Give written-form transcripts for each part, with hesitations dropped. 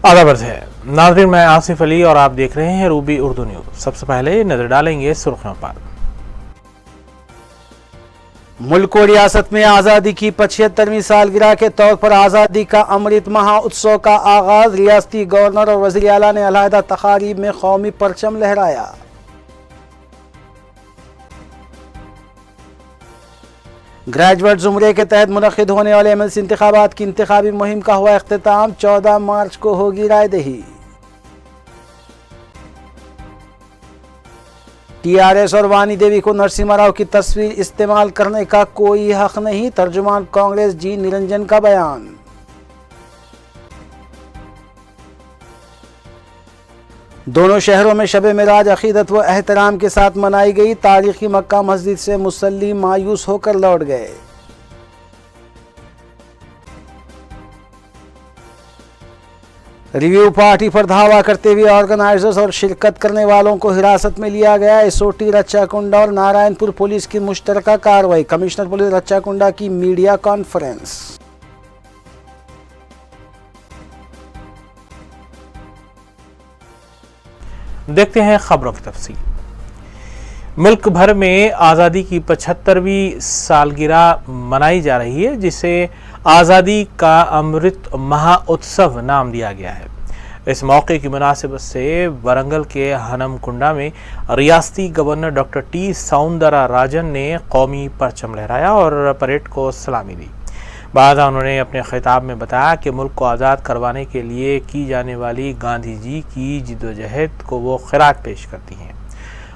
आदाब है नाज़रीन, मैं आसिफ अली और आप देख रहे हैं रूबी उर्दू न्यूज़। सबसे पहले नजर डालेंगे सुर्खियों पर। मुल्क को रियासत में आज़ादी की 75वीं सालगिरह के तौर पर आज़ादी का अमृत महोत्सव का आगाज। रियासती गवर्नर और वज़ीर आला ने अलहदा तकारीब में कौमी परचम लहराया। ग्रेजुएट जुमरे के तहत मुनक़िद होने वाले एमएलसी इंतखाबात की इंतखाबी मुहिम का हुआ इख्तिताम। 14 मार्च को होगी रायदही। टीआरएस और वानी देवी को नरसिम्हा राव की तस्वीर इस्तेमाल करने का कोई हक नहीं, तर्जुमान कांग्रेस जी निरंजन का बयान। दोनों शहरों में शब मिराज अकीदत व एहतराम के साथ मनाई गई। तारीखी मक्का मस्जिद से मुसल्ली मायूस होकर लौट गए। रिव्यू पार्टी पर धावा करते हुए ऑर्गेनाइजर्स और शिरकत करने वालों को हिरासत में लिया गया। एसओटी रच्चाकुंडा और नारायणपुर पुलिस की मुश्तरका कार्रवाई। कमिश्नर पुलिस रच्चाकुंडा की मीडिया कॉन्फ्रेंस। देखते हैं खबरों की तफसील। मुल्क भर में आज़ादी की 75वीं सालगिरह मनाई जा रही है, जिसे आज़ादी का अमृत महोत्सव नाम दिया गया है। इस मौके की मुनासिबत से वरंगल के हनमकुंडा में रियासती गवर्नर डॉक्टर टी सौंदरा राजन ने कौमी परचम लहराया और परेड को सलामी दी। बाद उन्होंने अपने खिताब में बताया कि मुल्क को आज़ाद करवाने के लिए की जाने वाली गांधी जी की जिद्दोजहद को वो खिरात पेश करती हैं।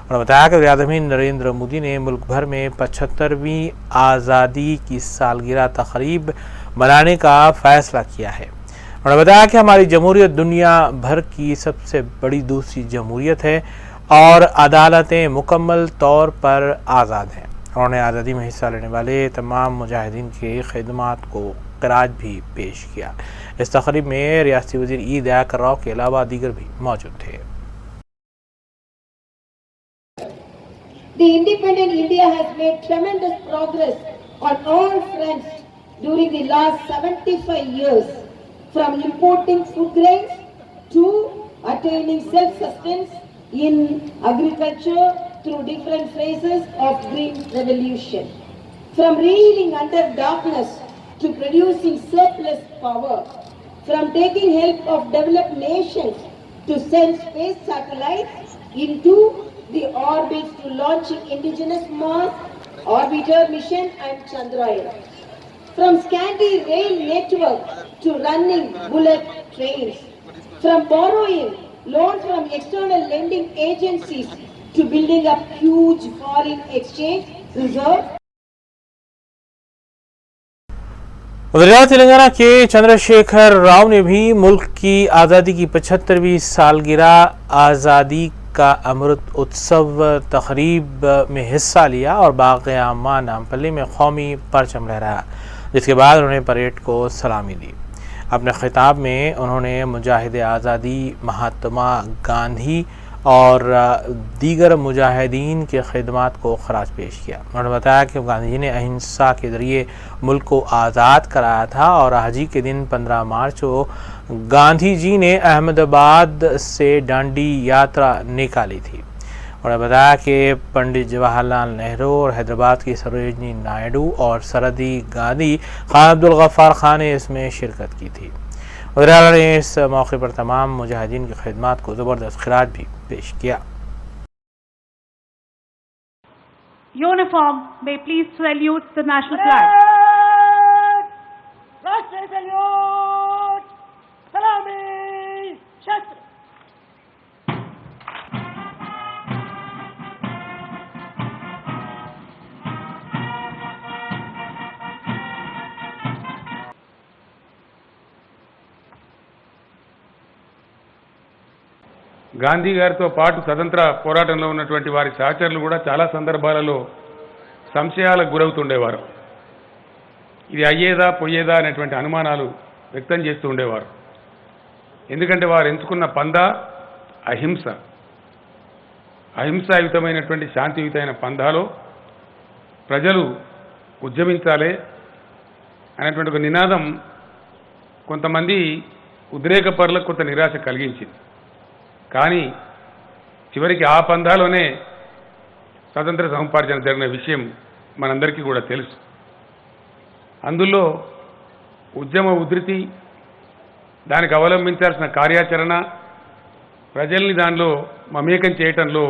उन्होंने बताया कि वज़ीर-ए-आज़म नरेंद्र मोदी ने मुल्क भर में 75वीं आज़ादी की सालगिरह तक़रीब मनाने का फ़ैसला किया है। उन्होंने बताया कि हमारी जमहूरियत दुनिया भर की सबसे बड़ी दूसरी जमहूरियत है और अदालतें मुकम्मल तौर पर आज़ाद हैं। उन्होंने आज़ादी में हिस्सा लेने वाले तमाम मुजाहिदीन की खिदमत को क़राज भी पेश किया। इस तक़रीब में रियासती वज़ीर ई दयाकर राव के अलावा दीगर भी मौजूद थे। The independent India has made tremendous progress on all fronts during the last 75 years, from importing food grains to attaining self-sustenance in agriculture through different phases of green revolution. From reeling under darkness to producing surplus power, from taking help of developed nations to send space satellites into the orbits to launching indigenous Mars orbiter mission and Chandrayaan. From scanty rail network to running bullet trains, from borrowing loans from external lending agencies to building up huge foreign exchange reserve. वज़ीर तेलंगाना के चंद्रशेखर राव ने भी मुल्क की आज़ादी की 75वीं सालगिरह आज़ादी का अमृत उत्सव तक़रीब में हिस्सा लिया और बाग़ आमा नामपल्ली में कौमी परचम लहराया, जिसके बाद उन्होंने परेड को सलामी दी। अपने खिताब में उन्होंने मुजाहिद आज़ादी महात्मा गांधी और दीगर मुजाहिदीन के खिदमत को खराज पेश किया। उन्होंने बताया कि गांधी जी ने अहिंसा के ज़रिए मुल्क को आज़ाद कराया था और आज ही के दिन 15 मार्च को गांधी जी ने अहमदाबाद से दांडी यात्रा निकाली थी। उन्होंने बताया कि पंडित जवाहरलाल नेहरू और हैदराबाद की सरोजिनी नायडू और सरहदी गांधी खान अब्दुल गफ्फार खान ने इसमें शिरकत की थी। वज़ीर ने इस मौके पर तमाम मुजाहिदीन की खिदमत को ज़बरदस्त खिराज भी पेश किया। Uniform may please salute the national flag. राष्ट्रीय सैल्यूट, सलामी, शस्त्र। గాంధీ గారితో పాటు స్వతంత్ర పోరాటంలో ఉన్నటువంటి వారి సహచరులు కూడా చాలా సందర్భాలలో సంశయాలకు గురవుతుండేవారు. ఇది అయ్యేదా పోయేదా అనేటువంటి అనుమానాలు వ్యక్తం చేస్తూ ఉండేవారు. ఎందుకంటే వారు ఎంచుకున్న పందా అహింస. అహింసాయుతమైనటువంటి శాంతియుతమైన పందాలో ప్రజలు ఉద్యమించాలి అనేటువంటి ఒక నినాదం కొంతమంది ఉద్రేకపరులకు కొంత నిరాశ కలిగించింది. కానీ చివరికి ఆ పందాలోనే స్వతంత్ర సముపార్జన జరిగిన విషయం మనందరికీ కూడా తెలుసు. అందులో ఉద్యమ ఉధృతి, దానికి అవలంబించాల్సిన కార్యాచరణ, ప్రజల్ని దానిలో మమేకం చేయటంలో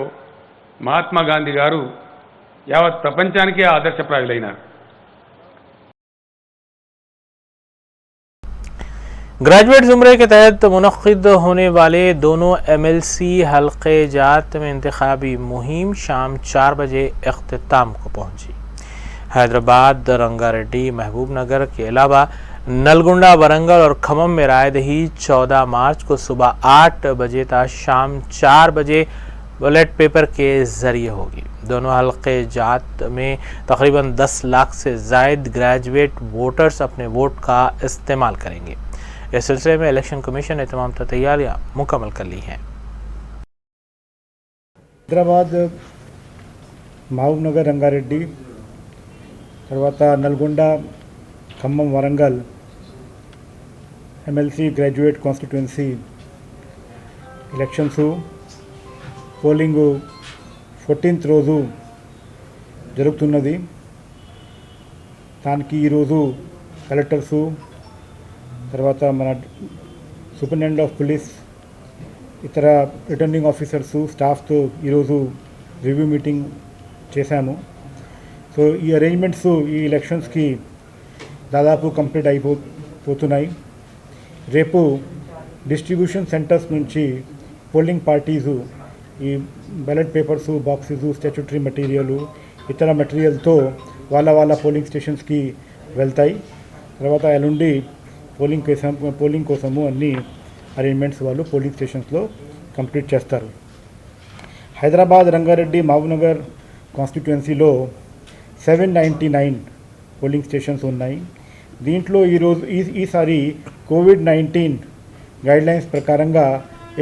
మహాత్మా గాంధీ గారు యావత్ ప్రపంచానికే ఆదర్శప్రాయులైనారు. ग्रेजुएट जुमरे के तहत मुनक्किद होने वाले दोनों MLC हल्के जात में इंतखाबी मुहिम शाम 4 बजे अख्तिताम को पहुंची। हैदराबाद, रंगारेड्डी, महबूब नगर के अलावा नलगुंडा, वरंगल और खम्मम में रायदही 14 मार्च को सुबह 8 बजे तक शाम 4 बजे बैलेट पेपर के जरिए होगी। दोनों हल्के जात में तकरीबन 10 लाख से जायद ग्रेजुएट वोटर्स अपने वोट का इस्तेमाल करेंगे। इस सिलसिले में इलेक्शन कमीशन ने तमाम तैयारियां मुकम्मल कर ली हैं। हैदराबाद, మహబూబ్ నగర్, రంగారెడ్డి, తర్వాత Nalgonda, Khammam, Warangal MLC graduate constituency elections polling 14th రోజు జరుగుతున్నది. దానికి ఈరోజు కలెక్టర్సు, తర్వాత మన సూపరింటెండెంట్ ఆఫ్ పోలీస్, ఇతర రిటర్నింగ్ ఆఫీసర్సు, స్టాఫ్తో ఈరోజు రివ్యూ మీటింగ్ చేశాము. సో ఈ అరేంజ్మెంట్స్ ఈ ఎలక్షన్స్కి దాదాపు కంప్లీట్ అయిపోతున్నాయి. రేపు డిస్ట్రిబ్యూషన్ సెంటర్స్ నుంచి పోలింగ్ పార్టీసు ఈ ballot papers, boxes, statutory material, ఇతర మెటీరియల్తో వాళ్ళ పోలింగ్ స్టేషన్స్కి వెళ్తాయి. తర్వాత ఎల్లుండి పోలింగ్ కోసము అన్ని అరేంజ్మెంట్స్ వాళ్ళు పోలింగ్ స్టేషన్స్లో కంప్లీట్ చేస్తారు. హైదరాబాద్, రంగారెడ్డి, మహబూబ్నగర్ కాన్స్టిట్యుయెన్సీలో 799 పోలింగ్ స్టేషన్స్ ఉన్నాయి. దీంట్లో ఈసారి కోవిడ్-19 గైడ్లైన్స్ ప్రకారంగా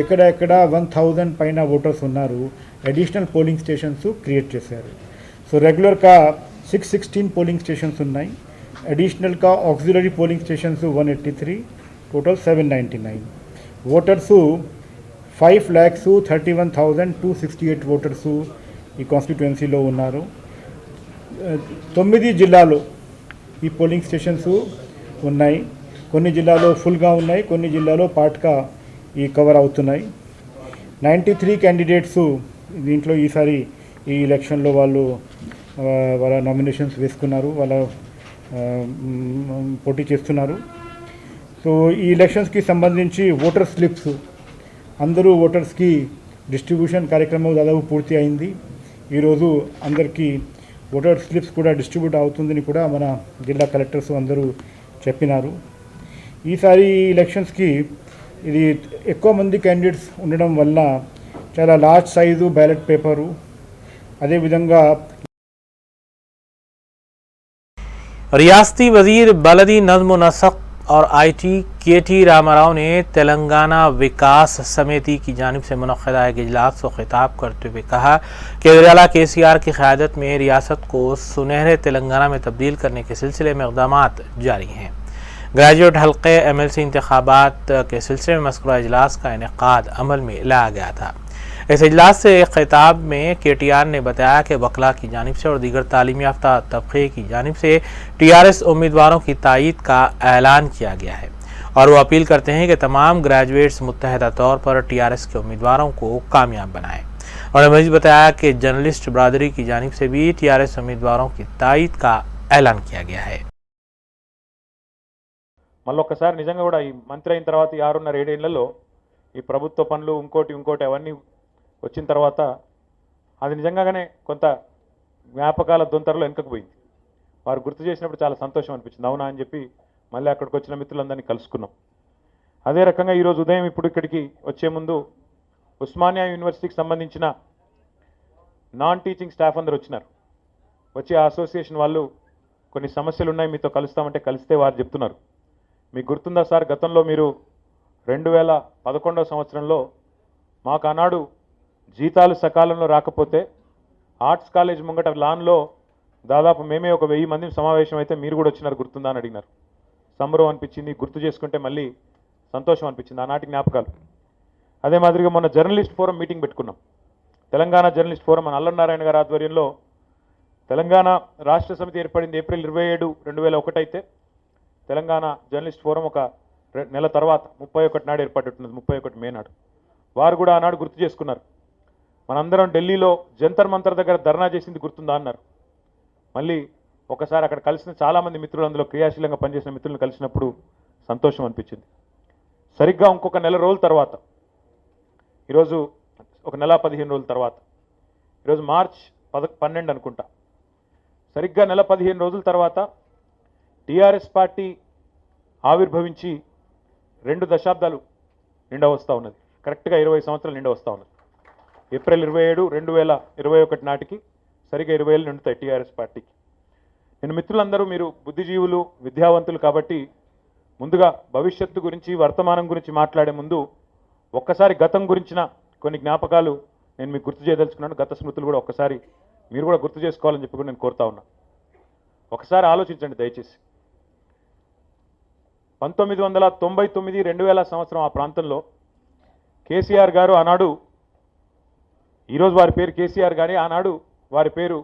ఎక్కడెక్కడ 1000 పైన ఓటర్స్ ఉన్నారు, అడిషనల్ పోలింగ్ స్టేషన్స్ క్రియేట్ చేశారు. సో రెగ్యులర్గా 616 పోలింగ్ స్టేషన్స్ ఉన్నాయి. అడిషనల్గా auxiliary polling stations 183, total 799. Voters 5,31,268 voters ఈ కాన్స్టిట్యుయెన్సీలో ఉన్నారు. 9 జిల్లాలో ఈ పోలింగ్ స్టేషన్స్ ఉన్నాయి. కొన్ని జిల్లాలో ఫుల్గా ఉన్నాయి, కొన్ని జిల్లాలో పార్ట్గా ఈ కవర్ అవుతున్నాయి. 93 క్యాండిడేట్స్ దీంట్లో ఈసారి ఈ ఎలక్షన్లో వాళ్ళ నామినేషన్స్ వేసుకున్నారు, వాళ్ళ పోటీ చేస్తున్నారు. సో ఈ ఎలక్షన్స్కి సంబంధించి ఓటర్ స్లిప్స్ అందరూ ఓటర్స్కి డిస్ట్రిబ్యూషన్ కార్యక్రమం దాదాపు పూర్తి అయింది. ఈరోజు అందరికీ ఓటర్ స్లిప్స్ కూడా డిస్ట్రిబ్యూట్ అవుతుందని కూడా మన జిల్లా కలెక్టర్స్ అందరూ చెప్పినారు. ఈసారి ఎలక్షన్స్కి ఇది ఎక్కువ మంది క్యాండిడేట్స్ ఉండడం వల్ల చాలా లార్జ్ సైజు బ్యాలెట్ పేపరు, అదేవిధంగా रियासती वजीर बलदी नज़्म नसक और IT KT रामाराव ने तेलंगाना विकास समिति की जानिब से मुनक़्क़दा एक इजलास को खिताब करते हुए कहा कि वज़ीर-ए-आला KCR की क़यादत में रियासत को सुनहरे तेलंगाना में तब्दील करने के सिलसिले में इक़दामात जारी हैं। ग्रेजुएट हल्के MLC इंतखाबात के सिलसिले में मज़कूरा इजलास का इनेक़ाद अमल में लाया गया था। इस इजलास से एक खिताब में KTR ने बताया कि वकला की जानिब से और दीगर तालीम याफ्ता तबक़े की जानिब से TRS उम्मीदवारों की तायीद का ऐलान किया गया है और वो अपील करते हैं कि तमाम ग्रेजुएट्स मुत्तहदा तौर पर TRS के उम्मीदवारों को कामयाब बनाएं। उन्होंने मज़ीद बताया कि जर्नलिस्ट बरादरी की जानिब से भी TRS उम्मीदवारों की तायीद का ऐलान किया गया है। మళ్ళొక్కసారి నిజంగా కూడా ఈ మంత్రి అయిన తర్వాత 6.5 ఏళ్లలో ఈ ప్రభుత్వ పనులు ఇంకోటి అవన్నీ వచ్చిన తర్వాత అది నిజంగానే కొంత జ్ఞాపకాల దొంతరలో వెనుకపోయింది. వారు గుర్తు చేసినప్పుడు చాలా సంతోషం అనిపించింది. అవునా అని చెప్పి మళ్ళీ అక్కడికి వచ్చిన మిత్రులందరినీ కలుసుకున్నాం. అదే రకంగా ఈరోజు ఉదయం ఇప్పుడు ఇక్కడికి వచ్చే ముందు ఉస్మానియా యూనివర్సిటీకి సంబంధించిన నాన్ టీచింగ్ స్టాఫ్ అందరూ వచ్చినారు. వచ్చి ఆ అసోసియేషన్ వాళ్ళు కొన్ని సమస్యలు ఉన్నాయి మీతో కలుస్తామంటే కలిస్తే వారు చెప్తున్నారు, మీకు గుర్తుందా సార్, గతంలో మీరు 2011వ సంవత్సరంలో మాకు ఆనాడు జీతాలు సకాలంలో రాకపోతే ఆర్ట్స్ కాలేజ్ ముంగట లాన్లో దాదాపు మేమే ఒక 1000 మంది సమావేశం అయితే మీరు కూడా వచ్చినారు, గుర్తుందా అని అడిగినారు. సంబరం అనిపించింది. గుర్తు చేసుకుంటే మళ్ళీ సంతోషం అనిపించింది ఆనాటి జ్ఞాపకాలు. అదే మాదిరిగా మొన్న జర్నలిస్ట్ ఫోరం మీటింగ్ పెట్టుకున్నాం. తెలంగాణ జర్నలిస్ట్ ఫోరం మన అల్లంనారాయణ గారి ఆధ్వర్యంలో తెలంగాణ రాష్ట్ర సమితి ఏర్పడింది ఏప్రిల్ 27, 2001 అయితే తెలంగాణ జర్నలిస్ట్ ఫోరం ఒక నెల తర్వాత 31 నాడు ఏర్పడుతున్నది, 31 మే నాడు. వారు కూడా ఆనాడు గుర్తు చేసుకున్నారు. మనందరం ఢిల్లీలో జంతర్ మంతర్ దగ్గర ధర్నా చేసింది గుర్తుందా అన్నారు. మళ్ళీ ఒకసారి అక్కడ కలిసిన చాలామంది మిత్రులు, అందులో క్రియాశీలంగా పనిచేసిన మిత్రులను కలిసినప్పుడు సంతోషం అనిపించింది. సరిగ్గా ఇంకొక నెల రోజుల తర్వాత, ఈరోజు ఒక నెల 15 రోజుల తర్వాత, ఈరోజు మార్చ్ 12 అనుకుంటా, సరిగ్గా నెల 15 రోజుల తర్వాత టీఆర్ఎస్ పార్టీ ఆవిర్భవించి 2 దశాబ్దాలు నిండా వస్తూ ఉన్నది. కరెక్ట్గా 20 సంవత్సరాలు నిండా వస్తూ ఉన్నది. ఏప్రిల్ 27, 2021 నాటికి సరిగ్గా 20 ఏళ్ళు నిండుతాయి టీఆర్ఎస్ పార్టీకి. నేను మిత్రులందరూ మీరు బుద్ధిజీవులు, విద్యావంతులు కాబట్టి ముందుగా భవిష్యత్తు గురించి, వర్తమానం గురించి మాట్లాడే ముందు ఒక్కసారి గతం గురించిన కొన్ని జ్ఞాపకాలు నేను మీకు గుర్తు చేయదలుచుకున్నాను. గత స్మృతులు కూడా ఒక్కసారి మీరు కూడా గుర్తు చేసుకోవాలని చెప్పి కూడా నేను కోరుతా ఉన్నా. ఒకసారి ఆలోచించండి దయచేసి. 1999, 2000 సంవత్సరం ఆ ప్రాంతంలో కేసీఆర్ గారు, ఆనాడు ఈరోజు వారి పేరు కేసీఆర్ కానీ ఆనాడు వారి పేరు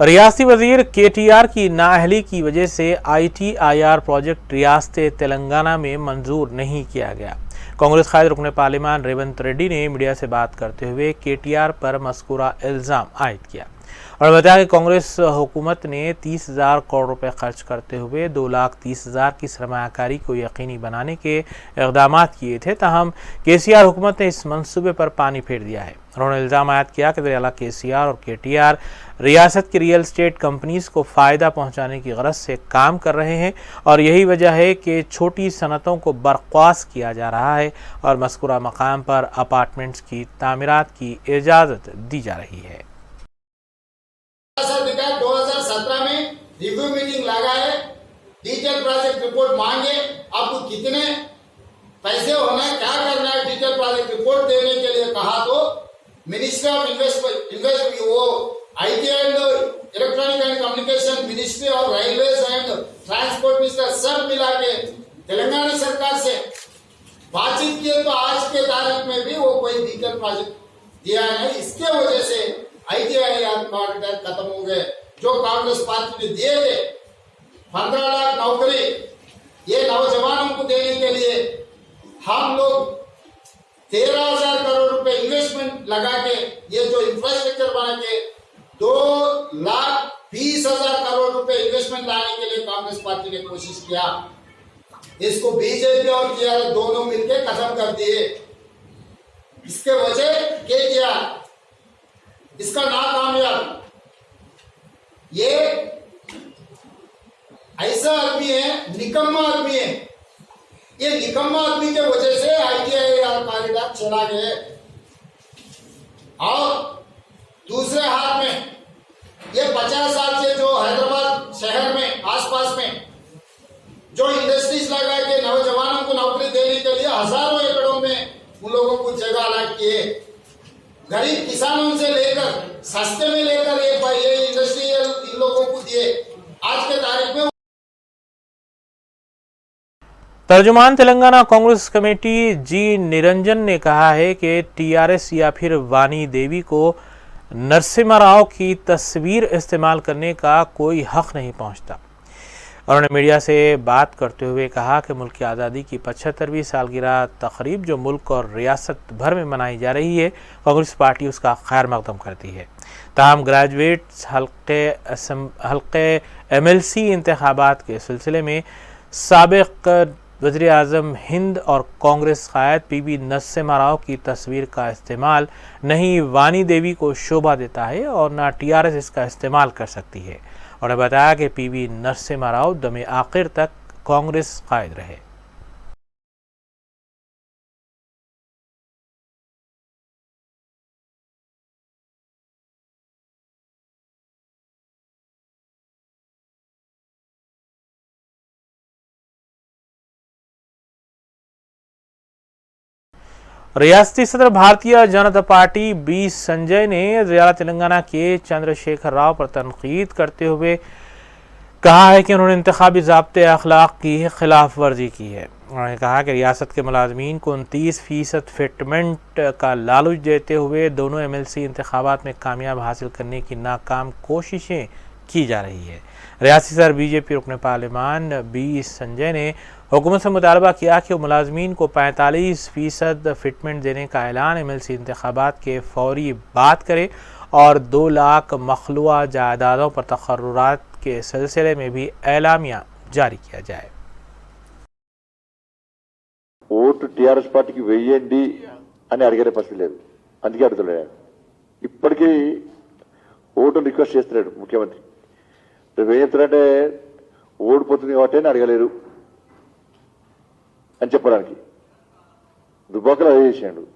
रियासती वजीर KTR की नाअहली की वजह से ITIR प्रोजेक्ट रियासत तेलंगाना में मंजूर नहीं किया गया। कांग्रेस कायद रुकने पार्लिमान रेवंत रेड्डी ने मीडिया से बात करते हुए KTR पर मज़कूरा इल्ज़ाम आयद किया और बताया कि कांग्रेस हुकूमत ने 30,000 करोड़ रुपए खर्च करते हुए 2,30,000 की सरमायाकारी को यकीनी बनाने के इक़दाम किए थे, ताहम KCR हुकूमत ने इस मंसूबे पर पानी फेर दिया है। उन्होंने इल्ज़ाम आयद किया कि दरियाला KCR और KTR रियासत की रियल स्टेट कंपनीज़ को फ़ायदा पहुंचाने की गरज से काम कर रहे हैं और यही वजह है कि छोटी सनतों को बर्खास्त किया जा रहा है और मज़कूरा मकाम पर अपार्टमेंट्स की तामीरात की इजाज़त दी जा रही है। 2017 में रिव्यू मीटिंग लगा है, डिटेल प्रोजेक्ट रिपोर्ट मांगे, आपको कितने पैसे होना है, क्या करना है, डिटेल प्रोजेक्ट रिपोर्ट देने के लिए कहा तो मिनिस्ट्री ऑफ इन्वेस्टमेंट, वो IT and electronic and communication ministry और रेलवेज एंड ट्रांसपोर्ट मिनिस्टर सब मिला के तेलंगाना सरकार से बातचीत किए तो आज के तारीख में भी वो कोई डिटेल प्रोजेक्ट दिया है। इसके वजह से ITIR कॉरिडोर खत्म हो गए। जो कांग्रेस पार्टी ने दिए थे 15 लाख नौकरी ये नौजवानों को देने के लिए हम लोग 13,000 करोड़ रुपए इन्वेस्टमेंट लगा के ये जो इंफ्रास्ट्रक्चर बना के 2,20,000 करोड़ रुपए इन्वेस्टमेंट लाने के लिए कांग्रेस पार्टी ने कोशिश किया। इसको बीजेपी और TRS दोनों मिलकर खत्म कर दिए। इसके वजह KTR इसका नाकामयाब, ये ऐसा आदमी है, निकम्मा आदमी है। ये निकम्मा आदमी के वजह से ITIR कॉरिडोर चला गए। और दूसरे हाथ में ये 50 साल से जो हैदराबाद शहर में आसपास में जो इंडस्ट्रीज लगा के नौजवानों को नौकरी देने के लिए हजारों एकड़ों में उन लोगों को जगह अलॉट किए। गरीब किसानों से लेकर सस्ते में लेकर ये इंडस्ट्री इन लोगों को दिए। आज के तारीख में तर्जुमान तेलंगाना कांग्रेस कमेटी जी निरंजन ने कहा है कि TRS या फिर वानी देवी को नरसिम्हा राव की तस्वीर इस्तेमाल करने का कोई हक नहीं पहुंचता। उन्होंने मीडिया से बात करते हुए कहा कि मुल्क की आज़ादी की 75वीं सालगिरह तकरीब जो मुल्क और रियासत भर में मनाई जा रही है, कांग्रेस पार्टी उसका खैर मकदम करती है। ताहम ग्रेजुएट्स हल्के MLC इंतखाबात के सिलसिले में साबिक वज़ीर आज़म हिंद और कांग्रेस कायद PV नरसिम्हा राव की तस्वीर का इस्तेमाल नहीं वानी देवी को शोभा देता है और ना TRS इसका इस्तेमाल कर सकती है। उन्होंने बताया कि PV नरसिम्हा राव दमे आखिर तक कांग्रेस कायद रहे। रियासती सदर भारतीय जनता पार्टी B संजय ने रियाला तेलंगाना के चंद्रशेखर राव पर तनकीद करते हुए कहा है कि उन्होंने इंतखाबी ज़ाब्ते अखलाक की खिलाफ वर्जी की है। उन्होंने कहा कि रियासत के मुलाजमीन को 29% फिटमेंट का लालच देते हुए दोनों MLC इंतखाबात में कामयाब हासिल करने की नाकाम कोशिशें की जा रही है। रियासी सदर BJP रुकन पार्लिमान B संजय ने हुकूमत से मुतालबा किया कि वो मुलाजमीन को 45% फिटमेंट देने का ऐलान MLC इंतखाबात के फौरी बाद करे और 2 लाख मखलूआ जायदादों पर तकर्रुरात के सिलसिले में भी एलामिया जारी किया जाए। ఓటు టీఆర్ఎస్ పార్టీకి వెయ్యండి అని అడిగే పరిస్థితి లేదు, అందుకే అడుగుతున్నాడు. ఇప్పటికీ ఓటును రిక్వెస్ట్ చేస్తున్నాడు ముఖ్యమంత్రి. రేపు ఏం చెప్తారంటే ఓడిపోతుంది కాబట్టి అని అడగలేరు అని చెప్పడానికి దుబ్బాకలు అదే చేసాడు.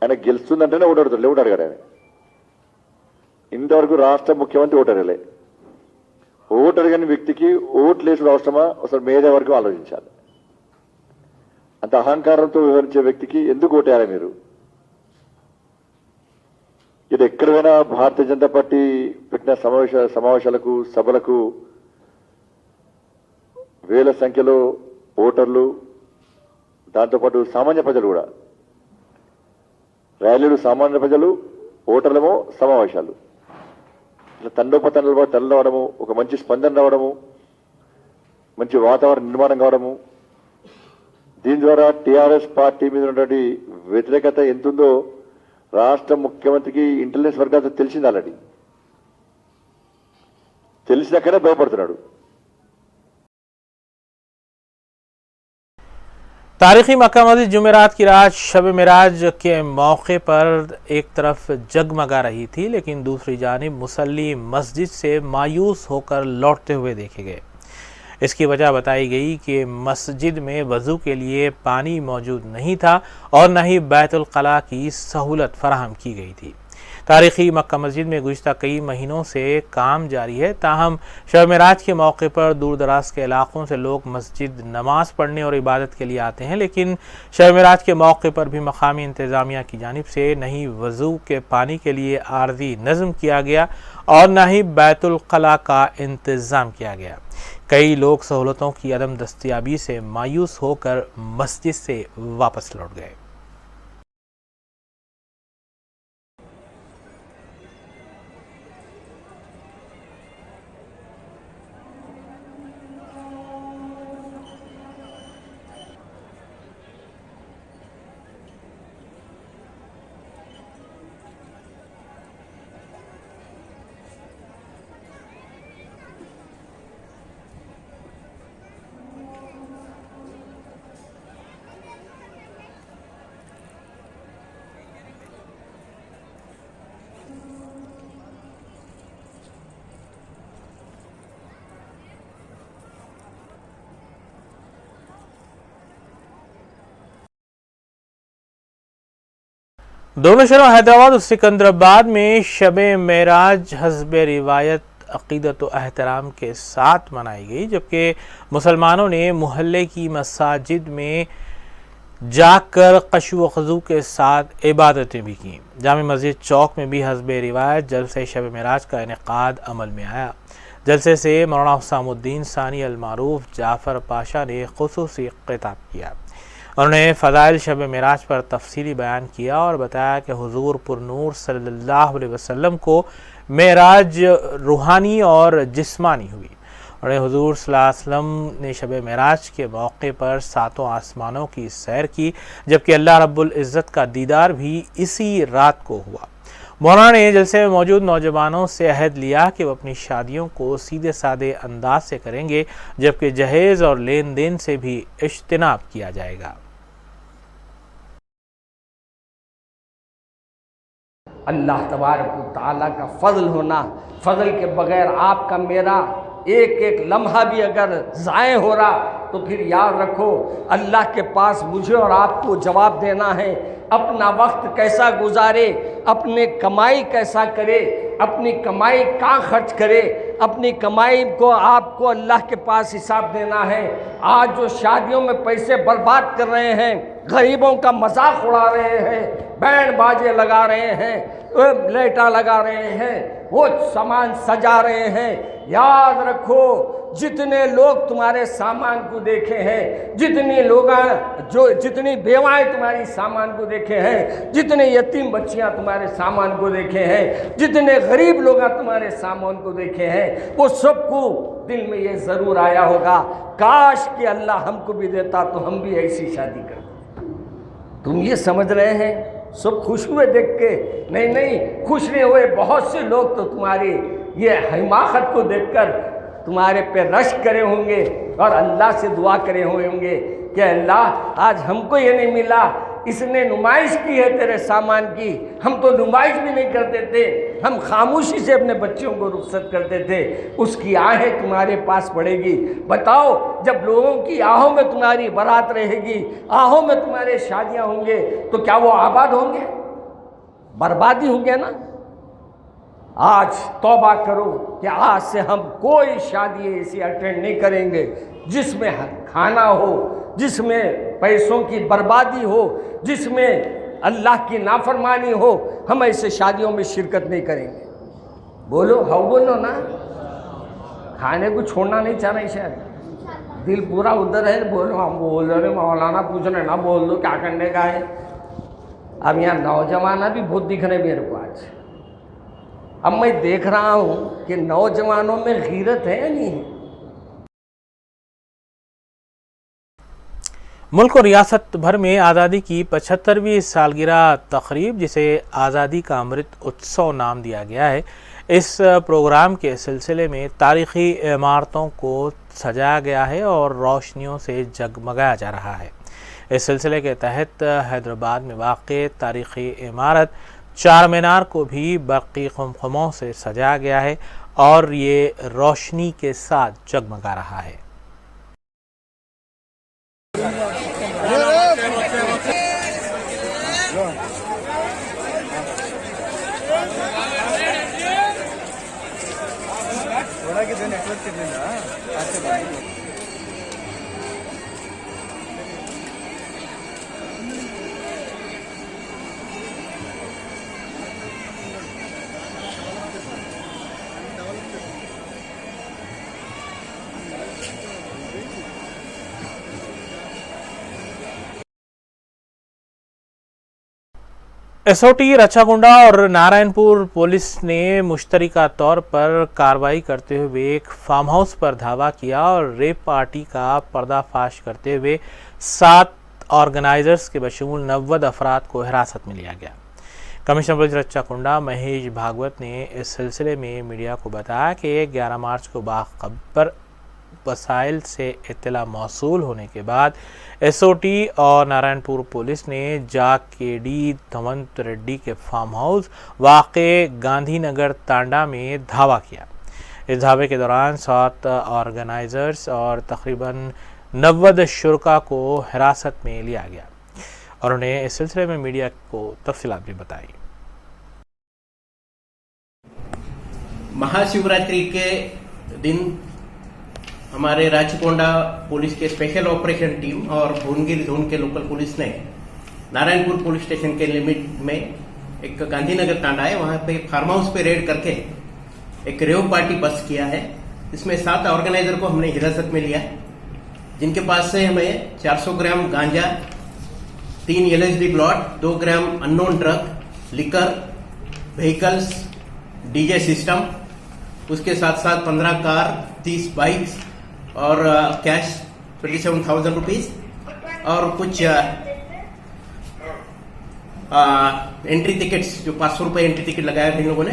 ఆయన గెలుస్తుందంటేనే ఓటు అడుగుతాడు, లేవుడు అడగాడు. ఆయన ఇంతవరకు రాష్ట్ర ముఖ్యమంత్రి ఓటు అడగలే. ఓటు అడగని వ్యక్తికి ఓట్లు వేసుడు అవసరమా? అసలు మేధా వరకు ఆలోచించాలి. అంత అహంకారంతో వివరించే వ్యక్తికి ఎందుకు ఓటేయాలి మీరు? ఇది ఎక్కడ పోయినా భారతీయ జనతా పార్టీ పెట్టిన సమావేశాలకు సభలకు వేల సంఖ్యలో ఓటర్లు, దాంతోపాటు సామాన్య ప్రజలు కూడా, ర్యాలీలు సామాన్య ప్రజలు, ఓటర్లేమో సమావేశాలు, ఇట్లా తండోపతండలు తరలివడము, ఒక మంచి స్పందన రావడము, మంచి వాతావరణ నిర్మాణం కావడము, దీని ద్వారా టీఆర్ఎస్ పార్టీ మీద ఉన్నటువంటి వ్యతిరేకత ఎంతుందో రాష్ట్ర ముఖ్యమంత్రికి ఇంటెలిజెన్స్ వర్గాలతో తెలిసింది. ఆల్రెడీ తెలిసినాకనే భయపడుతున్నాడు. तारीखी मक्का मस्जिद जुमेरात की रात शब मिराज के मौके पर एक तरफ जगमगा रही थी, लेकिन दूसरी जानिब मुसल्ली मस्जिद से मायूस होकर लौटते हुए देखे गए। इसकी वजह बताई गई कि मस्जिद में वज़ू के लिए पानी मौजूद नहीं था और न ही बैतुल क़ला की सहूलत फराहम की गई थी। तारीखी मक्का मस्जिद में गुज़िश्ता कई महीनों से काम जारी है, ताहम शब मिराज के मौके पर दूर दराज के इलाकों से लोग मस्जिद नमाज पढ़ने और इबादत के लिए आते हैं, लेकिन शब मिराज के मौके पर भी मकामी इंतज़ामिया की जानिब से न ही वज़ू के पानी के लिए आर्जी नज़म किया गया और न ही बैतुल क़ला का इंतज़ाम किया गया। कई लोग सहूलतों की अदम दस्तयाबी से मायूस होकर मस्जिद से वापस लौट गए। दोनों शहरों हैदराबाद और सिकंदराबाद में शब मेराज हस्ब रिवायत अक़ीदत व एहतराम के साथ मनाई गई, जबकि मुसलमानों ने मोहल्ले की मसाजिद में जाकर क़श्व व ख़ुज़ू के साथ इबादतें भी की। जामे मस्जिद चौक में भी हस्ब रिवायत जलसे शब मेराज का इनेक़ाद अमल में आया। जलसे से मौलाना हुसामुद्दीन सानी अल-मारूफ जाफ़र पाशा ने ख़ुसूसी ख़िताब किया। उन्होंने फ़ज़ाइल शब मेराज पर तफसीली बयान किया और बताया कि हुज़ूर पुरनूर सल्लल्लाहु अलैहि वसल्लम को मेराज रूहानी और जिस्मानी हुई। उन्होंने हुज़ूर सल्लल्लाहु अलैहि वसल्लम ने शब मेराज के मौके पर 7 आसमानों की सैर की, जबकि अल्लाह रब्बुल इज़्ज़त का दीदार भी इसी रात को हुआ। मौलाना ने जलसे में मौजूद नौजवानों से अहद लिया कि वो अपनी शादियों को सीधे साधे अंदाज से करेंगे, जबकि जहेज़ और लेन देन से भी इज्तिनाब किया जाएगा। अल्लाह तबारक व तआला का फ़ज़ल होना, फ़ज़ल के बग़ैर आपका मेरा एक एक लम्हा भी अगर ज़ाय हो रहा तो फिर याद रखो अल्लाह के पास मुझे और आपको जवाब देना है। अपना वक्त कैसा गुजारे, अपने कमाई कैसा करे, अपनी कमाई कहाँ खर्च करे, अपनी कमाई को आपको अल्लाह के पास हिसाब देना है। आज जो शादियों में पैसे बर्बाद कर रहे हैं, गरीबों का मजाक उड़ा रहे हैं, बैंड बाजे लगा रहे हैं, लाइटा लगा रहे हैं, वो सामान सजा रहे हैं, याद रखो जितने लोग तुम्हारे सामान को देखे हैं, जितनी बेवाएं तुम्हारी सामान को देखे हैं, जितने यतीम बच्चियां तुम्हारे सामान को देखे हैं, जितने गरीब लोग तुम्हारे सामान को देखे हैं, वो सबको दिल में ये ज़रूर आया होगा, काश कि अल्लाह हमको भी देता तो हम भी ऐसी शादी करते। तुम ये समझ रहे हैं सब खुश हुए देख के? नहीं, खुश नहीं हुए। बहुत से लोग तो तुम्हारी ये हिमाकत को देखकर तुम्हारे पे रश करे होंगे और अल्लाह से दुआ करे हुए होंगे कि अल्लाह आज हमको ये नहीं मिला, इसने नुमाइश की है तेरे सामान की, हम तो नुमाइश भी नहीं करते थे, हम खामोशी से अपने बच्चों को रुखसत करते थे, उसकी आहें तुम्हारे पास पड़ेगी। बताओ जब लोगों की आहों में तुम्हारी बारात रहेगी, आहों में तुम्हारे शादियां होंगे, तो क्या वो आबाद होंगे? बर्बादी होंगे ना। आज तौबा करो कि आज से हम कोई शादी ऐसी अटेंड नहीं करेंगे जिसमें खाना हो, जिसमें पैसों की बर्बादी हो, जिसमें अल्लाह की नाफरमानी हो। हम ऐसे शादियों में शिरकत नहीं करेंगे। बोलो हाँ बोलो ना। खाने को छोड़ना नहीं चाह रहे, शायद दिल पूरा उधर है। बोलो हम बोल रहे, मौलाना पूछ रहे ना, बोल दो क्या करने का है। अब यहाँ नौजवान भी बहुत दिख रहे मेरे को आज। अब मैं देख रहा हूँ कि नौजवानों में गीरत है या नहीं है। मुल्क और रियासत भर में आज़ादी की 75वीं सालगिरह तकरीब, जिसे आज़ादी का अमृत उत्सव नाम दिया गया है, इस प्रोग्राम के सिलसिले में तारीख़ी इमारतों को सजाया गया है और रोशनियों से जगमगाया जा रहा है। इस सिलसिले के तहत हैदराबाद में वाक़ तारीख़ी इमारत चार मीनार को भी बरक़ी खुमखुमों से सजाया गया है और ये रोशनी के साथ जगमगा रहा है। एसओटी रचागुंडा और नारायणपुर पुलिस ने मुश्तरका तौर पर कार्रवाई करते हुए एक फार्म हाउस पर धावा किया और रेप पार्टी का पर्दाफाश करते हुए 7 ऑर्गेनाइजर्स के बशमूल 90 अफराद को हिरासत में लिया गया। कमिश्नर पुलिस रचागुंडा महेश भागवत ने इस सिलसिले में मीडिया को बताया कि 11 मार्च को बाखबर वसाइल से इत्तला मौसूल होने के बाद एसओटी और नारायणपुर पुलिस ने जाग के डी धवंत रेड्डी के फार्म हाउस वाक़े गांधीनगर तांडा में धावा किया। इस धावे के दौरान 7 ऑर्गेनाइजर्स और तकरीबन 90 शुरका को हिरासत में लिया गया और उन्हें इस सिलसिले में मीडिया को तफसीलात भी बताई। महाशिवरात्रि के दिन हमारे राचकोंडा पुलिस के स्पेशल ऑपरेशन टीम और भुवनगिरी जोन के लोकल पुलिस ने नारायणपुर पुलिस स्टेशन के लिमिट में एक गांधीनगर तांडा है, वहां पे फार्म हाउस पे रेड करके एक रेव पार्टी बस किया है। इसमें 7 ऑर्गेनाइजर को हमने हिरासत में लिया, जिनके पास से हमें 400 ग्राम गांजा, 3 LSD blot, 2 gram unknown drug, liquor, vehicles, DJ system, उसके साथ साथ 15 कार, 30 बाइक्स और कैश 27,000 रुपीज और कुछ एंट्री टिकट्स जो 500 रुपए एंट्री टिकट लगाया था इन लोगों ने,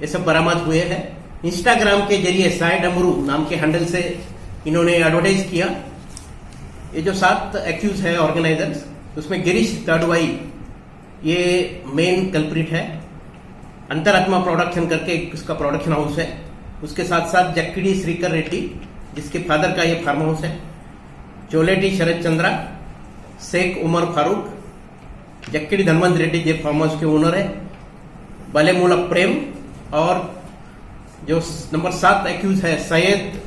ये सब बरामद हुए हैं। इंस्टाग्राम के जरिए साइड अमरू नाम के हैंडल से इन्होंने एडवर्टाइज किया। ये जो 7 एक्यूज है ऑर्गेनाइजर्स, उसमें गिरीश दाडवाई ये मेन कल्प्रिट है। अंतरात्मा प्रोडक्शन करके उसका प्रोडक्शन हाउस है। उसके साथ साथ जक्किडी श्रीकर रेड्डी जिसके फादर का ये फार्म हाउस है, चोलेटी शरद चंद्रा, शेख उमर फारूक, जक्किडी धनवंत रेड्डी जो फार्म हाउस के ओनर है, बलेमूला प्रेम, और जो नंबर 7 एक्यूज है सैयद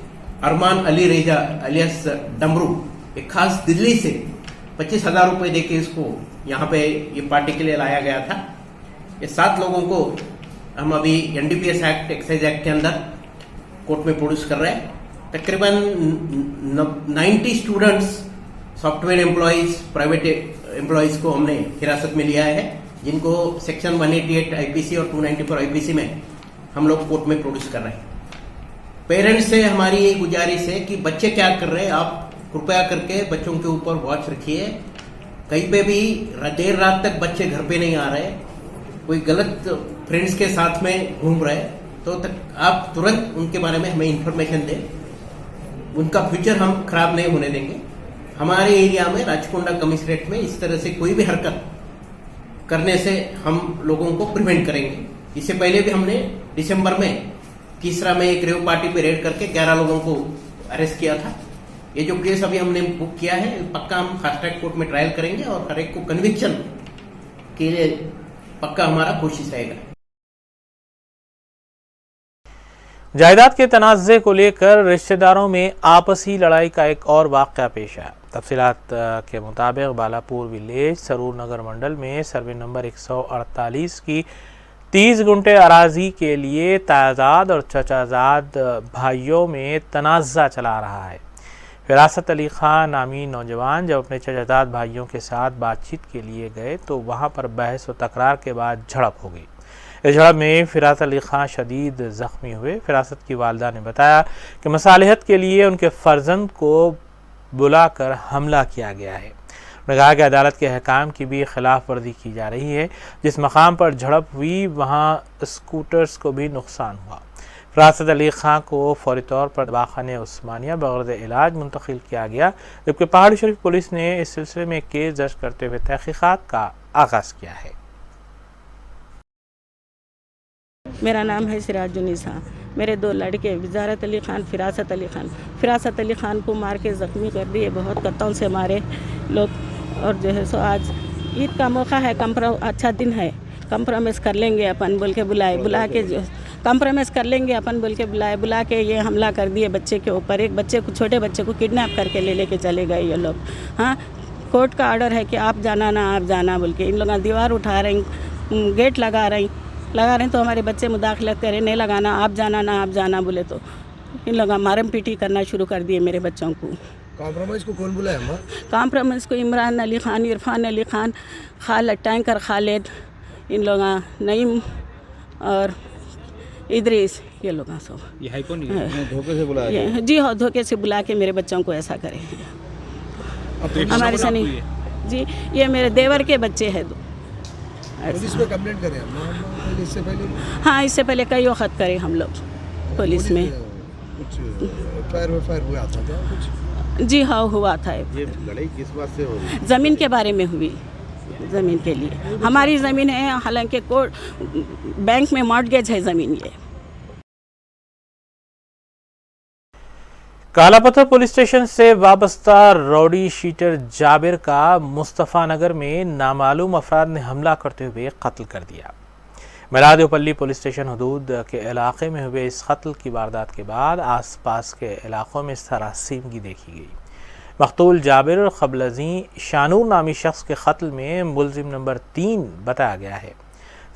अरमान अली रेजा अलियास डमरू, एक खास दिल्ली से 25,000 रुपए देके इसको यहाँ पे ये पार्टी के लिए लाया गया था। ये 7 लोगों को हम अभी एनडीपीएस एक्ट, एक्साइज एक्ट के अंदर कोर्ट में प्रोड्यूस कर रहे हैं। तकरीबन 90 students, software employees, private employees को हमने हिरासत में लिया है, जिनको सेक्शन 188 आईपीसी और 294 आईपीसी में हम लोग कोर्ट में प्रोड्यूस कर रहे हैं। पेरेंट्स से हमारी ये गुजारिश है कि बच्चे क्या कर रहे हैं, आप कृपया करके बच्चों के ऊपर वॉच रखिए। कहीं पे भी देर रात तक बच्चे घर पे नहीं आ रहे, कोई गलत फ्रेंड्स के साथ में घूम रहे, तो आप तुरंत उनके बारे में हमें इंफॉर्मेशन दें। उनका फ्यूचर हम खराब नहीं होने देंगे। हमारे एरिया में राचकोंडा कमिश्नरेट में इस तरह से कोई भी हरकत करने से हम लोगों को प्रिवेंट करेंगे। इससे पहले भी हमने दिसंबर में तीसरा में एक रेव पार्टी पे रेड करके 11 लोगों को अरेस्ट किया था। ये जो केस अभी हमने बुक किया है, पक्का हम फास्ट ट्रैक कोर्ट में ट्रायल करेंगे और हर एक को कन्विक्शन के लिए पक्का हमारा कोशिश रहेगा। जायदाद के तनाज़े को लेकर रिश्तेदारों में आपसी लड़ाई का एक और वाक़या पेश आया। तफसीलात के मुताबिक बालापुर विलेज सरूर नगर मंडल में सर्वे नंबर 148 की 30 गुंठे अराजी के लिए ताजाद और चचाजाद भाइयों में तनाज़ा चला रहा है। फिरासत अली खान नामी नौजवान जब अपने चचाजाद भाइयों के साथ बातचीत के लिए गए तो वहां पर बहस व तकरार के बाद झड़प हो गई। इस झड़प में फिरासत अली खान शदीद ज़ख्मी हुए। फिरासत की वालदा ने बताया कि मसालिहत के लिए उनके फर्जंद को बुलाकर हमला किया गया है। उन्होंने कहा कि अदालत के अहकाम की भी खिलाफ वर्जी की जा रही है। जिस मकाम पर झड़प हुई वहाँ स्कूटर्स को भी नुकसान हुआ। फिरासत अली खां को फौरी तौर पर दवाखाने उस्मानिया बगैर इलाज मुंतकिल किया गया, जबकि पहाड़ी शरीफ पुलिस ने इस सिलसिले में केस दर्ज करते हुए तहकीकात का आगाज़ किया है। मेरा नाम है सिराजुन्निसा। मेरे 2 लड़के वजारत अली खान, फिरासत अली खान। फिरासत अली खान को मार के ज़ख्मी कर दिए, बहुत कत्तों से मारे लोग। और जो है सो आज ईद का मौका है, अच्छा दिन है, कंप्रोमाइज़ कर लेंगे अपन बोल के बुला के जो कंप्रोमाइज़ कर लेंगे अपन बोल के बुला के ये हमला कर दिए बच्चे के ऊपर। एक बच्चे को, छोटे बच्चे को किडनैप करके लेके चले गए ये लोग। हाँ, कोर्ट का ऑर्डर है कि आप जाना बोल के इन लोग दीवार उठा रहे हैं, गेट लगा रहे हैं तो हमारे बच्चे मुदाखलत करें, नहीं लगाना, आप जाना बोले तो इन लोग मारम पीटी करना शुरू कर दिए मेरे बच्चों को। कॉम्प्रोमाइज़ को कौन बुलाया? कॉम्प्रोमाइज़ को इमरान अली खान, इरफान अली खान, टैंकर खालिद, इन लोग नईम और इदरीस, ये लोग सब। ये हाई कौन धोखे से बुलाया? जी हाँ, धोखे से बुला के मेरे बच्चों को ऐसा करे। हमारे सनी जी, ये मेरे देवर के बच्चे हैं। पुलिस में कंप्लेंट करें हम इससे पहले? हाँ, इससे पहले कई वक्त करे हम लोग पुलिस में। कुछ फायर हुआ था क्या कुछ? जी हाँ, हुआ था। ये लड़ाई किस बात से हो रही? ज़मीन के बारे में हुई, ज़मीन के लिए। हमारी ज़मीन है, हालांकि कोर्ट बैंक में मॉर्टगेज है ज़मीन। ये कालापत्थर पुलिस स्टेशन से वाबस्ता रौडी शीटर जाबिर का मुस्तफ़ा नगर में नामालूम अफराद ने हमला करते हुए कत्ल कर दिया। मिलादोपल्ली पुलिस स्टेशन हदूद के इलाके में हुए इस कत्ल की वारदात के बाद आसपास के इलाकों में सरासीमगी देखी गई। मकतूल जाबिर क़ब्लज़ी शानूर नामी शख्स के कत्ल में मुलजिम नंबर 3 बताया गया है।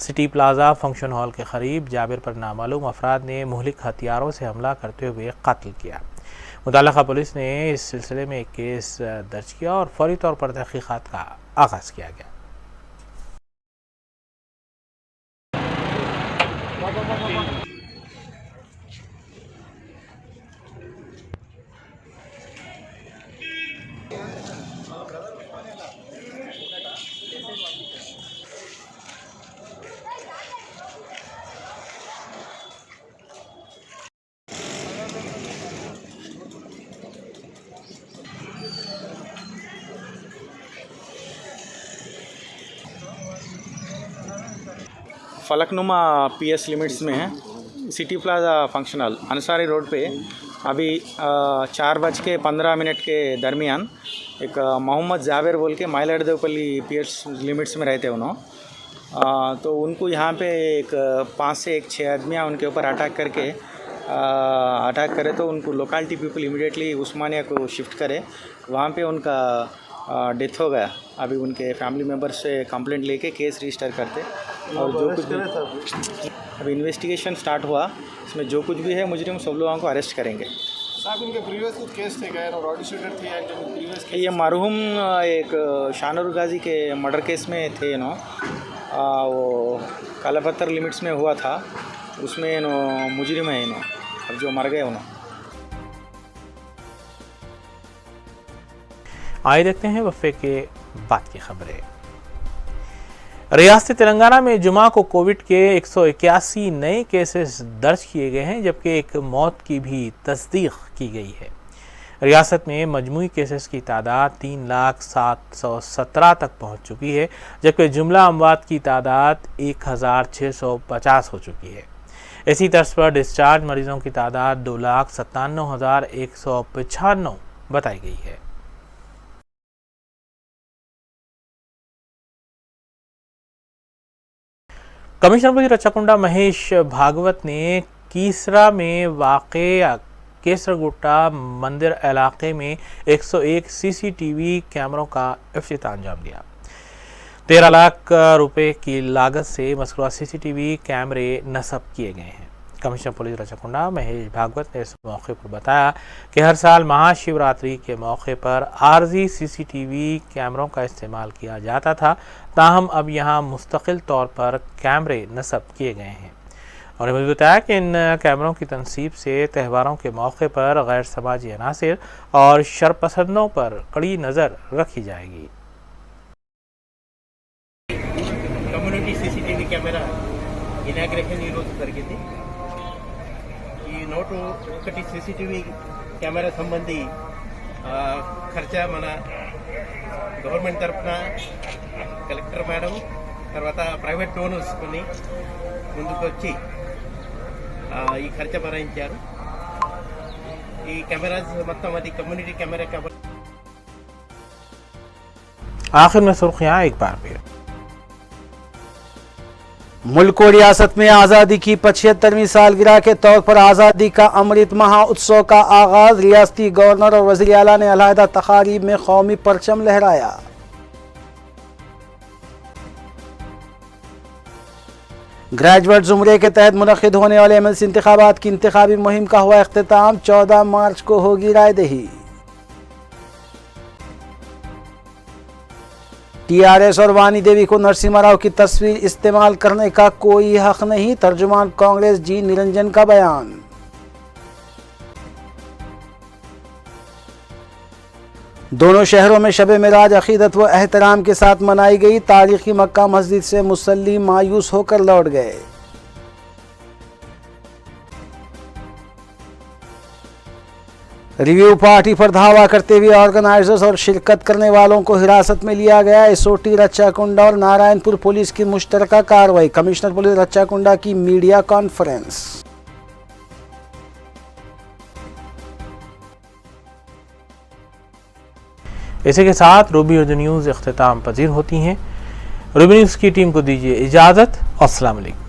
सिटी प्लाजा फंक्शन हॉल के करीब जाबिर पर नामालूम अफराद ने मुहलिक हथियारों से हमला करते हुए कत्ल किया। मुतल्लिक़ा पुलिस ने इस सिलसिले में एक केस दर्ज किया और फौरी तौर पर तहक़ीक़ात का आगाज़ किया गया। फलकनुमा पीएस लिमिट्स में है, city plaza function hall Ansari road पे अभी 4:15 के दरमियान एक मोहम्मद जाबिर बोल के माइलाडदेवपल्ली पीएस लिमिट्स में रहते उन्होंने तो उनको यहाँ पे एक 5 से 6 आदमियाँ उनके ऊपर अटैक करके अटैक करे, तो उनको लोकालिटी पीपल इमीडिएटली उस्मानिया को शिफ्ट करे। वहाँ पे उनका डेथ हो गया। अभी उनके फैमिली मेम्बर्स से कंप्लेंट लेके केस रजिस्टर करते और जो कुछ भी अभी इन्वेस्टिगेशन स्टार्ट हुआ, इसमें जो कुछ भी है मुजरिम सब लोगों को अरेस्ट करेंगे। साहब इनके प्रीवियस कुछ केस थे क्या, रॉडी शूटर थे या जो प्रीवियस ये मरहूम एक शानुर गाजी के मर्डर केस में थे नो, वो कालापत्थर लिमिट्स में हुआ था, उसमें नो मुजरिम है नो, अब जो मर गए उन्होंने। आइए देखते हैं वफ़े के बाद की खबरें। रियासत तेलंगाना में जुमा को कोविड के 181 नए केसेस दर्ज किए गए हैं, जबकि एक मौत की भी तस्दीक की गई है। रियासत में मजमूई केसेस की तादाद 3,07,17 तक पहुंच चुकी है, जबकि जुमला अमवात की तादाद 1,650 हो चुकी है। इसी तर्ज पर डिस्चार्ज मरीजों की तादाद 2,97,195 बताई गई है। कमिश्नर पुलिस रच्चाकुंडा महेश भागवत ने कीसरा में वाक़े केसरगुट्टा मंदिर इलाके में 101 सीसीटीवी कैमरों का इफ्तिताह अंजाम दिया। 13 लाख रुपए की लागत से मज़कूरा सीसीटीवी कैमरे नस्ब किए गए हैं। कमिश्नर पुलिस रच्चाकुंडा महेश भागवत ने इस मौके पर बताया कि हर साल महाशिवरात्रि के मौके पर आर्जी सीसीटीवी कैमरों का इस्तेमाल किया जाता था, ताहम अब यहां मुस्तकिल तौर पर कैमरे नस्ब किए गए हैं। उन्होंने बताया कि इन कैमरों की तनसीब से त्यौहारों के मौके पर गैर समाजी अनासिर और शरपसंदों पर कड़ी नज़र रखी जाएगी। कम्युनिटी सीसीटीवी कैमरा इनाग्रेशन జరిగింది। ఈ నోటు ఒకటి सीसीटीवी కెమెరా సంబంధి ఖర్చు మన గవర్నమెంట్ తరఫున కలెక్టర్ మేడం తర్వాత ప్రైవేట్ డోనర్స్ కొన్ని ముందుకు వచ్చి ఈ ఖర్చు భరించారు। ఈ కెమెరాస్ మొత్తం అది కమ్యూనిటీ కెమెరా కాబట్టి। आखिर में सुर्खियां एक बार फिर। मुल्क और रियासत में आज़ादी की 75वीं सालगिरह के तौर पर आज़ादी का अमृत महोत्सव का आगाज। रियासती गवर्नर और वज़ीर आला ने अलहदा तकारीब में कौमी परचम लहराया। ग्रेजुएट जुमरे के तहत मुनक़िद होने वाले एमएलसी इंतखाबात की इंतखाबी मुहिम का हुआ इख्तिताम। 14 मार्च को होगी रायदही। टीआरएस और वानी देवी को नरसिम्हा राव की तस्वीर इस्तेमाल करने का कोई हक नहीं, तर्जुमान कांग्रेस जी निरंजन का बयान। दोनों शहरों में शब मिराज अकीदत व एहतराम के साथ मनाई गई। तारीखी मक्का मस्जिद से मुसल्ली मायूस होकर लौट गए। रिव्यू पार्टी पर धावा करते हुए ऑर्गेनाइजर्स और शिरकत करने वालों को हिरासत में लिया गया। एसओटी रच्चाकुंडा और नारायणपुर पुलिस की मुश्तरका कार्रवाई। कमिश्नर पुलिस रच्चाकुंडा की मीडिया कॉन्फ्रेंस। इसी के साथ रूबी न्यूज़ इख्तिताम पजीर होती हैं। रूबी न्यूज़ की टीम को दीजिए इजाज़त। अस्सलाम वालेकुम।